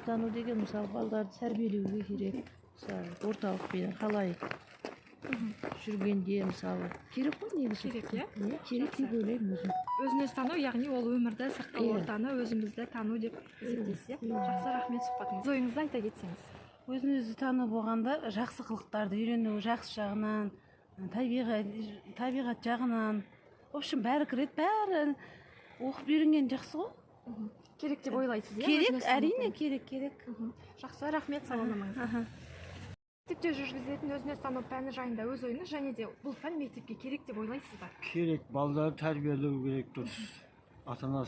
тану деген мысалы балдарды тәрбиелеуге керек. Мысалы орталықпен қалай жүргенде мысалы керек қой негізі. Керек, иә? Керек деп ойлаймын өзім. Өзін өзі тану, яғни ол өмірді, сыртқы ортаны, өзімізді тану деп есептейсіз, иә? Жақсы, рахмет сұхбатыңыз. Ойыңызды айта кетсеңіз. Өзін өзі тану болғанда жақсы қылықтарды үйрену, жақсы жағынан, табиғат жағынан, в общем, бәрі кіреді, бәрі оқып үйренген жақсы ғой. Керек деп ойлайсыз, иә? Керек, әрине керек. Жақсы, рахмет сауалнамаңызға. Мектепте жүргізілетін өзін-өзі тану пәні жайында өз ойыңыз, және де бұл пән мектепке керек деп ойлайсыз ба? Керек, балдарды тәрбиелеу керек дұрыс. Ата-анасына